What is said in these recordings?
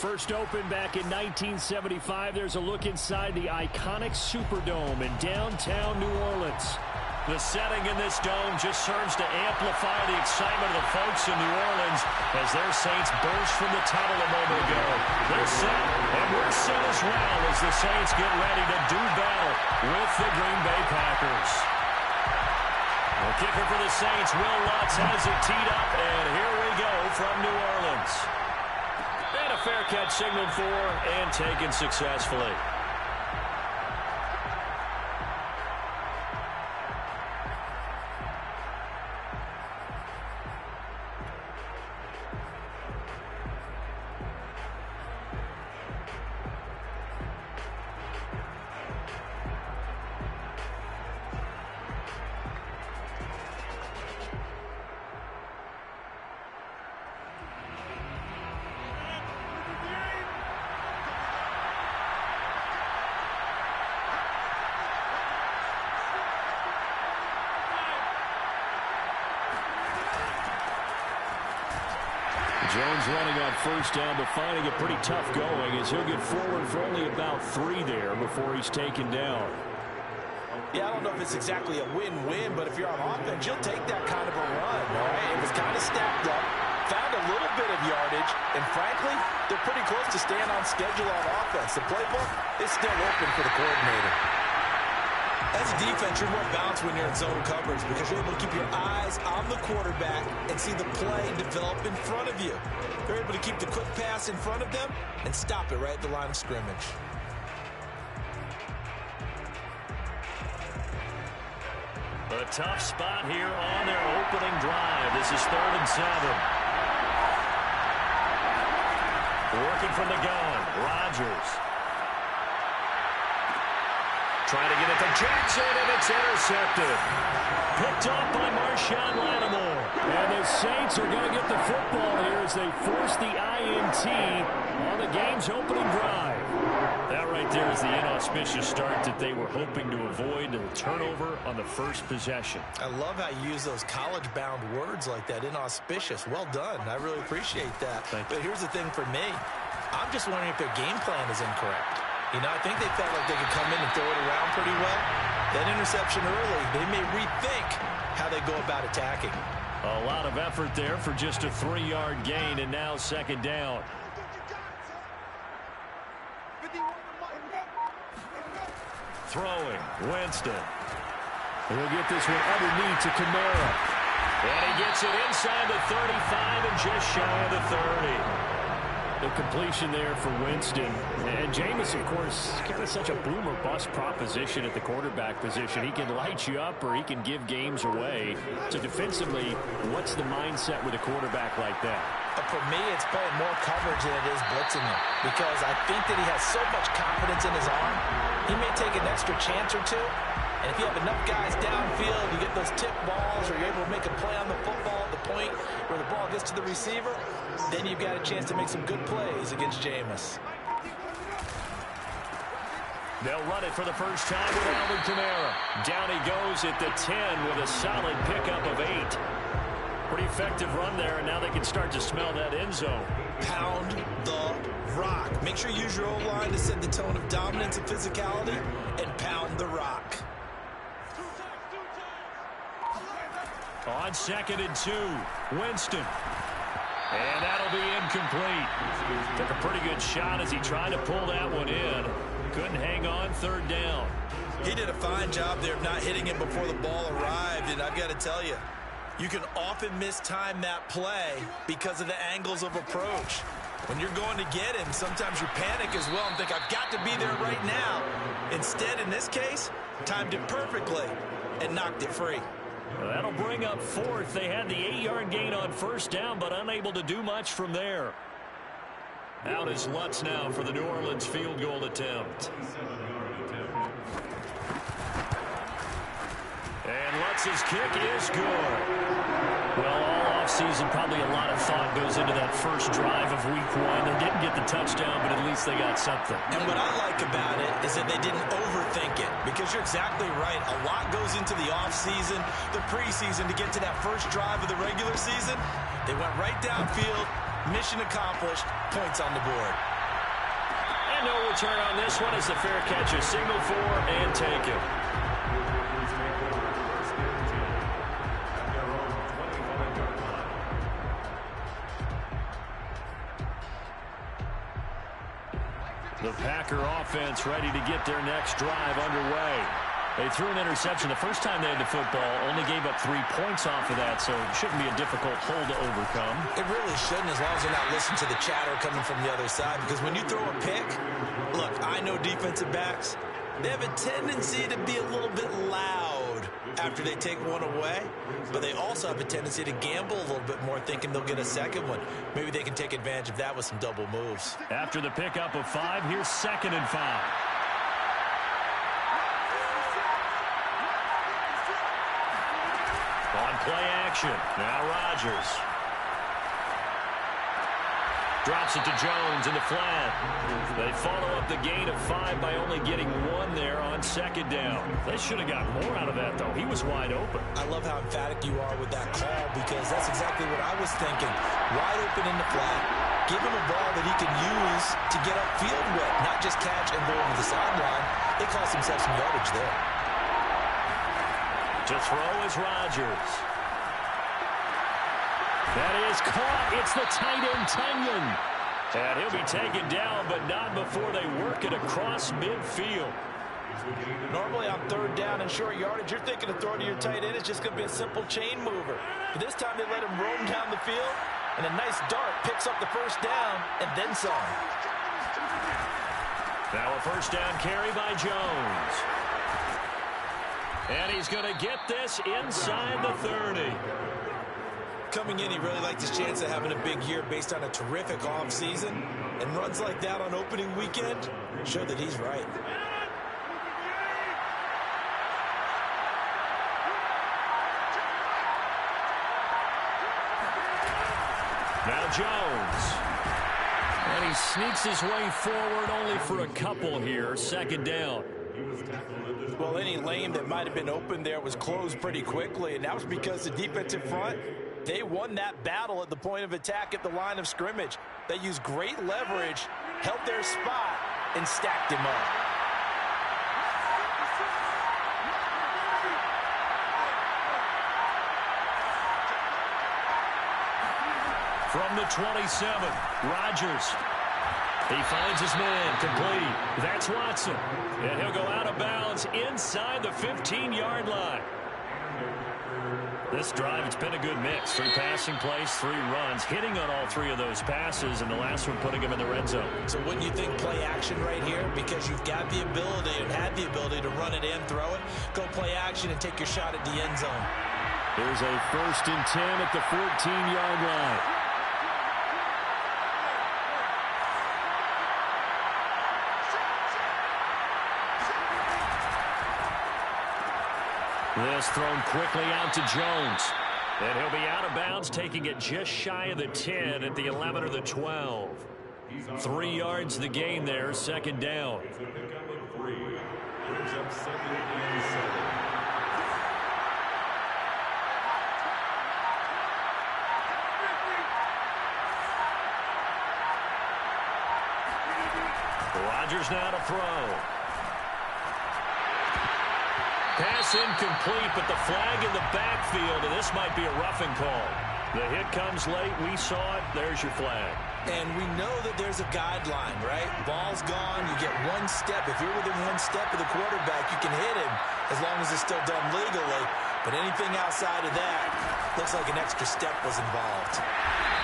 First opened back in 1975. There's a look inside the iconic Superdome in downtown New Orleans. The setting in this dome just serves to amplify the excitement of the folks in New Orleans as their Saints burst from the tunnel a moment ago. They're set, and we're set as well as the Saints get ready to do battle with the Green Bay Packers. The kicker for the Saints, Will Lutz, has it teed up, and here we go from New Orleans. And a fair catch signaled for and taken successfully. Jones running on first down, but finding it pretty tough going as he'll get forward for only about 3 there before he's taken down. Yeah, I don't know if it's exactly a win-win, but if you're on offense, you'll take that kind of a run, all right? It was kind of stacked up, found a little bit of yardage, and frankly, they're pretty close to staying on schedule on offense. The playbook is still open for the coordinator. As a defense, you're more balanced when you're in zone coverage because you're able to keep your eyes on the quarterback and see the play develop in front of you. You're able to keep the quick pass in front of them and stop it right at the line of scrimmage. A tough spot here on their opening drive. This is 3rd and 7. Working from the gun, Rodgers. Trying to get it to Jackson, and it's intercepted. Picked off by Marshawn Lattimore. And the Saints are going to get the football here as they force the INT on the game's opening drive. That right there is the inauspicious start that they were hoping to avoid, and turnover on the first possession. I love how you use those college-bound words like that, inauspicious. Well done. I really appreciate that. But here's the thing for me. I'm just wondering if their game plan is incorrect. You know, I think they felt like they could come in and throw it around pretty well. That interception early, they may rethink how they go about attacking. A lot of effort there for just a 3-yard gain, and now 2nd down. Throwing, Winston. He'll get this one underneath to Kamara. And he gets it inside the 35 and just shy of the 30. The completion there for Winston. And Jameis, of course, kind of such a boom or bust proposition at the quarterback position. He can light you up or he can give games away. So defensively, what's the mindset with a quarterback like that? For me, it's playing more coverage than it is blitzing him, because I think that he has so much confidence in his arm. He may take an extra chance or two, and if you have enough guys downfield, you get those tip balls, or you're able to make a play on the football at the point where the ball gets to the receiver, then you've got a chance to make some good plays against Jameis. They'll run it for the first time with Alvin Kamara. Down he goes at the 10 with a solid pickup of 8. Pretty effective run there, and now they can start to smell that end zone. Pound the rock. Make sure you use your O-line to set the tone of dominance and physicality, and pound the rock. On 2nd and 2, Winston. And that'll be incomplete. Took a pretty good shot as he tried to pull that one in. Couldn't hang on 3rd down. He did a fine job there of not hitting it before the ball arrived, and I've got to tell you, you can often mistime that play because of the angles of approach. When you're going to get him, sometimes you panic as well and think, I've got to be there right now. Instead, in this case, timed it perfectly and knocked it free. Well, that'll bring up 4th. They had the 8-yard gain on 1st down, but unable to do much from there. Out is Lutz now for the New Orleans field goal attempt. And Lutz's kick is good. Well, all offseason, probably a lot of thought goes into that first drive of Week 1. They didn't get the touchdown, but at least they got something. And what I like about it is that they didn't overthink it, because you're exactly right. A lot goes into the offseason, the preseason, to get to that first drive of the regular season. They went right downfield, mission accomplished, points on the board. return on this one as the fair catch is signaled for and taken. The Packer offense ready to get their next drive underway. They threw an interception the first time they had the football, only gave up 3 points off of that, so it shouldn't be a difficult hole to overcome. It really shouldn't, as long as you're not listening to the chatter coming from the other side, because when you throw a pick, look, I know defensive backs, they have a tendency to be a little bit loud after they take one away, but they also have a tendency to gamble a little bit more, thinking they'll get a second one. Maybe they can take advantage of that with some double moves. After the pickup of 5, here's 2nd and 5. On play action, now Rodgers. Drops it to Jones in the flat. They follow up the gain of 5 by only getting 1 there on 2nd down. They should have got more out of that, though. He was wide open. I love how emphatic you are with that call, because that's exactly what I was thinking. Wide open in the flat. Give him a ball that he can use to get upfield with, not just catch and go over the sideline. They cost themselves some yardage there. To throw is Rodgers. That is caught. It's the tight end, Tunyon. And he'll be taken down, but not before they work it across midfield. Normally on 3rd down and short yardage, you're thinking of throwing to your tight end. It's just going to be a simple chain mover. But this time they let him roam down the field, and a nice dart picks up the 1st down and then some. Now a 1st down carry by Jones. And he's going to get this inside the 30. Coming in, he really liked his chance of having a big year based on a terrific offseason. And runs like that on opening weekend show that he's right. Now Jones. And he sneaks his way forward only for a couple here. 2nd down. Well, any lane that might have been open there was closed pretty quickly, and that was because the defensive front, they won that battle at the point of attack at the line of scrimmage. They used great leverage, held their spot, and stacked him up. From the 27, Rodgers. He finds his man, complete. That's Watson. And he'll go out of bounds inside the 15-yard line. This drive, it's been a good mix. 3 passing plays, 3 runs, hitting on all 3 of those passes, and the last one putting him in the red zone. So wouldn't you think play action right here? Because you've got the ability and had the ability to run it and throw it. Go play action and take your shot at the end zone. Here's a 1st and 10 at the 14-yard line. This thrown quickly out to Jones. And he'll be out of bounds, taking it just shy of the 10 at the 11 or the 12. 3 yards the gain there, 2nd down. Rodgers now to throw. Pass incomplete, but the flag in the backfield, and this might be a roughing call. The hit comes late. We saw it. There's your flag. And we know that there's a guideline, right? Ball's gone. You get 1 step. If you're within 1 step of the quarterback, you can hit him as long as it's still done legally. But anything outside of that looks like an extra step was involved.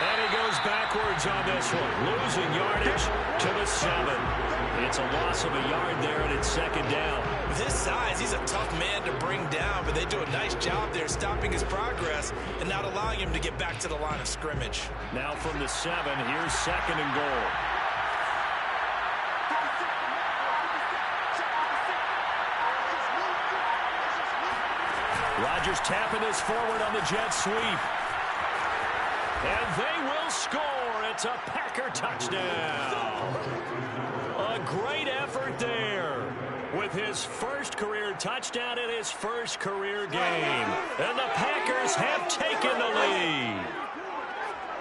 And he goes backwards on this one, losing yardage to the 7. It's a loss of a yard there, and it's 2nd down. With his size, he's a tough man to bring down, but they do a nice job there stopping his progress and not allowing him to get back to the line of scrimmage. Now from the 7, here's 2nd and goal. Rodgers tapping this forward on the jet sweep. And they will score. It's a Packer touchdown. A great effort there with his first career touchdown in his first career game. And the Packers have taken the lead.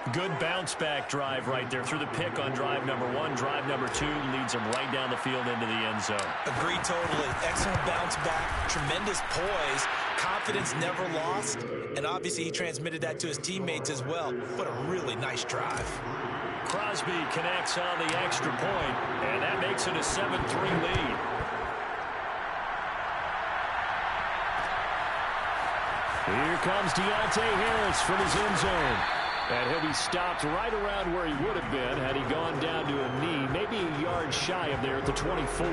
Good bounce-back drive right there through the pick on drive number 1. Drive number 2 leads him right down the field into the end zone. Agree totally. Excellent bounce back, tremendous poise, confidence never lost, and obviously he transmitted that to his teammates as well. What a really nice drive. Crosby connects on the extra point, and that makes it a 7-3 lead. Here comes Deontay Harris from his end zone. And he'll be stopped right around where he would have been had he gone down to a knee, maybe a yard shy of there at the 24.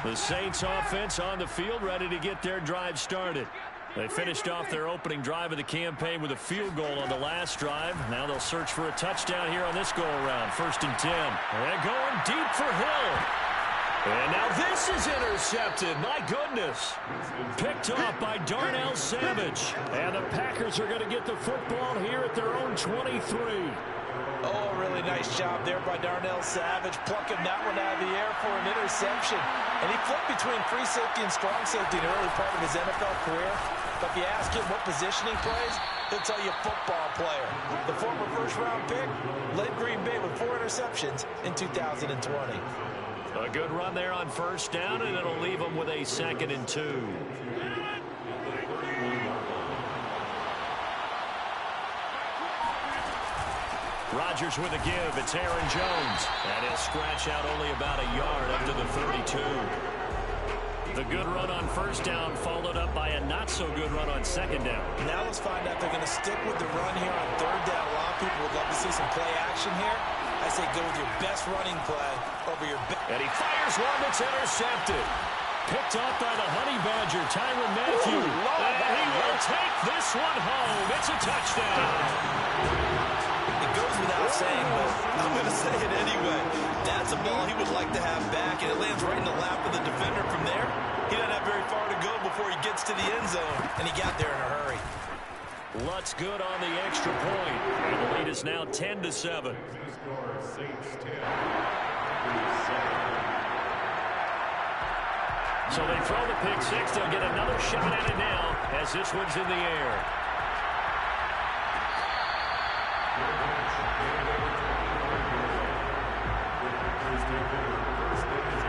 The Saints offense on the field, ready to get their drive started. They finished off their opening drive of the campaign with a field goal on the last drive. Now they'll search for a touchdown here on this go-around. 1st and 10. And going deep for Hill. And now this is intercepted. My goodness. Picked off by Darnell Savage. And the Packers are going to get the football here at their own 23. Oh, really nice job there by Darnell Savage, plucking that one out of the air for an interception. And he flipped between free safety and strong safety in the early part of his NFL career. But if you ask him what position he plays, he'll tell you football player. The former first-round pick led Green Bay with 4 interceptions in 2020. A good run there on 1st down, and it'll leave them with a 2nd and 2. Rodgers with a give. It's Aaron Jones. And he'll scratch out only about a yard up to the 32. The good run on 1st down followed up by a not-so-good run on 2nd down. Now let's find out if they're going to stick with the run here on 3rd down. A lot of people would love to see some play action here. I say go with your best running play over your best. And he fires one that's intercepted. Picked up by the Honey Badger, Tyrann Mathieu. And he will take this one home. It's a touchdown. It goes without saying, but I'm going to say it anyway. That's a ball he would like to have back, and it lands right in the lap of the defender. From there, he doesn't have very far to go before he gets to the end zone, and he got there in a hurry. Lutz good on the extra point. And the lead is now 10-7. So they throw the pick 6. They'll get another shot at it now as this one's in the air.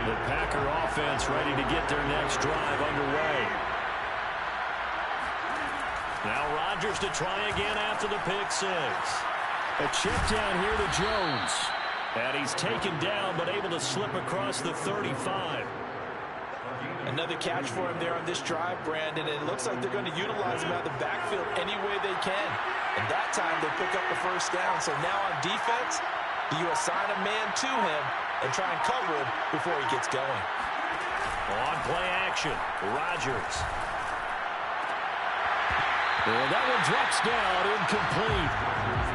The Packer offense ready to get their next drive underway. Now Rodgers to try again after the pick 6. A check down here to Jones. And he's taken down but able to slip across the 35. Another catch for him there on this drive, Brandon. And it looks like they're going to utilize him out of the backfield any way they can. And that time they pick up the 1st down. So now on defense, you assign a man to him and try and cover him before he gets going. On play action, Rodgers. Well, that one drops down, incomplete.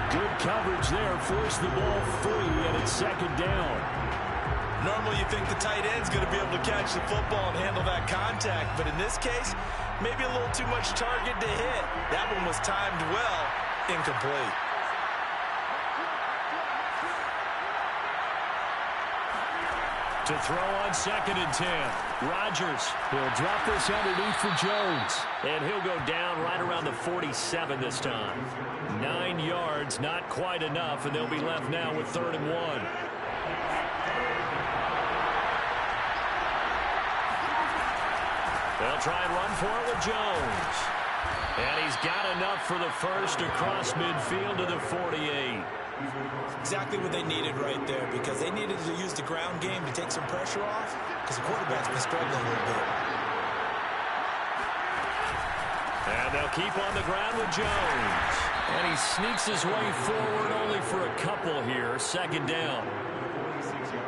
Good coverage there, forced the ball free, and it's 2nd down. Normally you think the tight end's going to be able to catch the football and handle that contact, but in this case, maybe a little too much target to hit. That one was timed well, incomplete. To throw on 2nd and 10. Rodgers will drop this underneath for Jones. And he'll go down right around the 47 this time. 9 yards, not quite enough, and they'll be left now with 3rd and 1. They'll try and run for it with Jones. And he's got enough for the 1st across midfield to the 48. Exactly what they needed right there, because they needed to use the ground game to take some pressure off, because the quarterback's been struggling a little bit. And they'll keep on the ground with Jones. And he sneaks his way forward only for a couple here. 2nd down.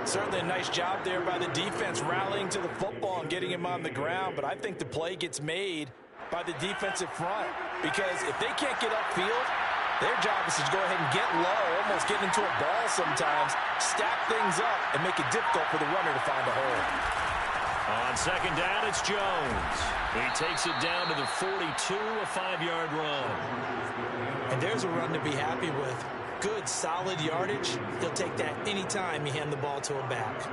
Certainly a nice job there by the defense rallying to the football and getting him on the ground, but I think the play gets made by the defensive front, because if they can't get upfield, their job is to go ahead and get low, almost get into a ball sometimes, stack things up, and make it difficult for the runner to find a hole. On 2nd down, it's Jones. He takes it down to the 42, a 5-yard run. And there's a run to be happy with. Good, solid yardage. He'll take that anytime you hand the ball to a back.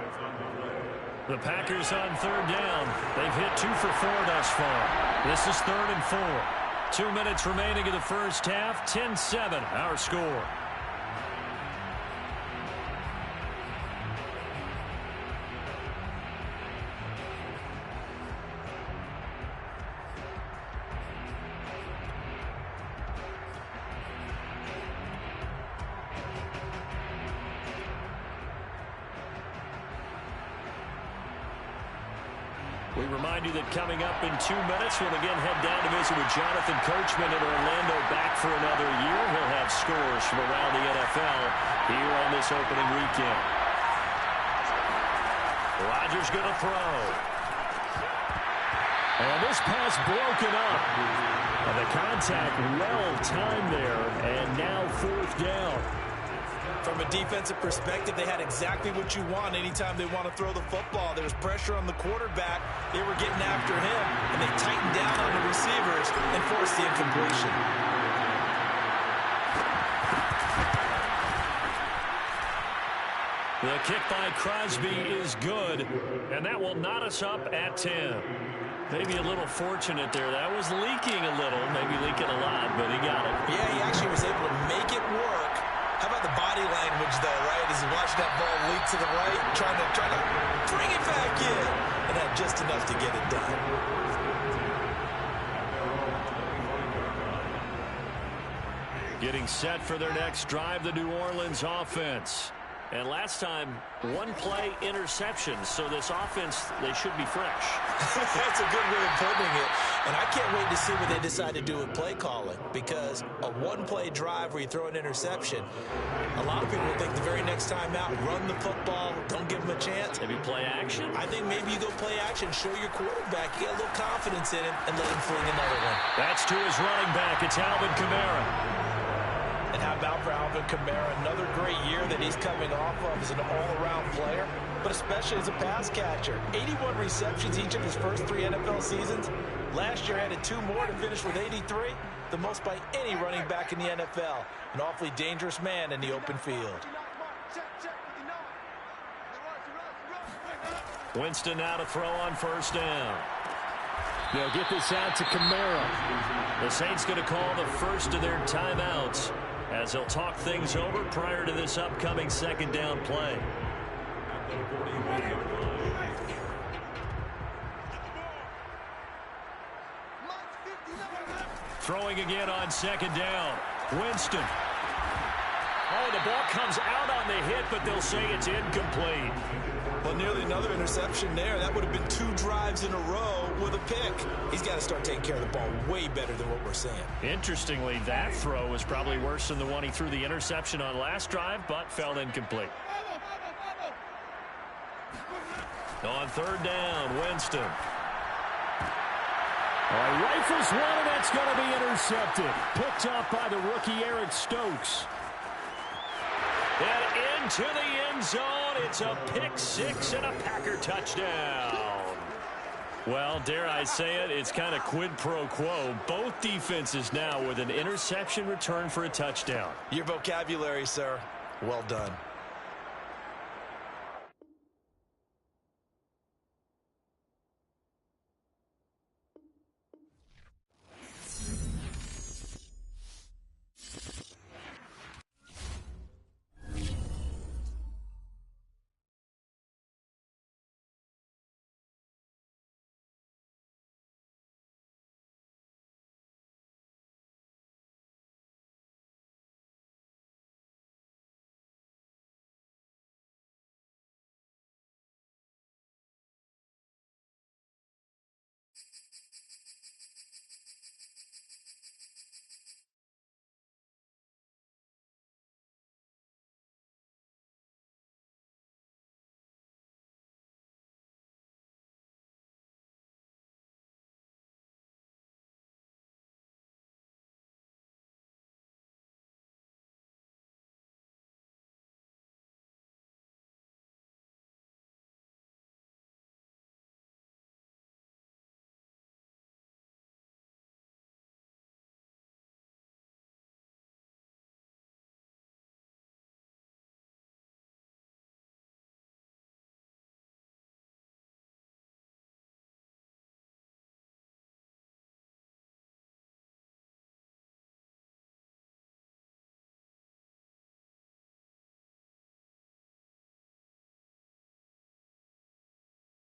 The Packers on third down. They've hit 2 for 4 thus far. This is 3rd and 4. 2 minutes remaining in the first half. 10-7 our score. We remind you that coming up in 2 minutes, we'll again head down to visit with Jonathan Coachman in Orlando, back for another year. He'll have scores from around the NFL here on this opening weekend. Rodgers going to throw. And this pass broken up. And the contact well timed there, and now 4th down. From a defensive perspective, they had exactly what you want anytime they want to throw the football. There was pressure on the quarterback. They were getting after him, and they tightened down on the receivers and forced the incompletion. The kick by Crosby is good, and that will knot us up at 10. Maybe a little fortunate there. That was leaking a little, maybe leaking a lot, but he got it. Yeah, he actually was able to make it work. How about the body language, though, right? As he watched that ball leak to the right, trying to bring it back in, and had just enough to get it done. Getting set for their next drive, the New Orleans offense. And last time, 1-play interception, so this offense, they should be fresh. That's a good way of putting it. And I can't wait to see what they decide to do with play calling, because a 1-play drive where you throw an interception, a lot of people will think the very next time out, run the football, don't give them a chance. Maybe play action? I think maybe you go play action, show your quarterback, you get a little confidence in him, and let him fling another one. That's to his running back. It's Alvin Kamara. And how about for Alvin Kamara? Another great year that he's coming off of as an all-around player, but especially as a pass catcher. 81 receptions each of his first 3 NFL seasons. Last year added 2 more to finish with 83, the most by any running back in the NFL. An awfully dangerous man in the open field. Winston now to throw on first down. They'll get this out to Kamara. The Saints going to call the first of their timeouts as they'll talk things over prior to this upcoming 2nd down play. Throwing again on 2nd down. Winston. Oh, the ball comes out on the hit, but they'll say it's incomplete. Well, nearly another interception there. That would have been 2 drives in a row with a pick. He's got to start taking care of the ball way better than what we're seeing. Interestingly, that throw was probably worse than the one he threw the interception on last drive, but fell incomplete. On 3rd down, Winston. Rifles one, and that's going to be intercepted. Picked up by the rookie Eric Stokes. And into the end zone. It's a pick 6 and a Packer touchdown. Well, dare I say it, it's kind of quid pro quo. Both defenses now with an interception return for a touchdown. Your vocabulary, sir. Well done.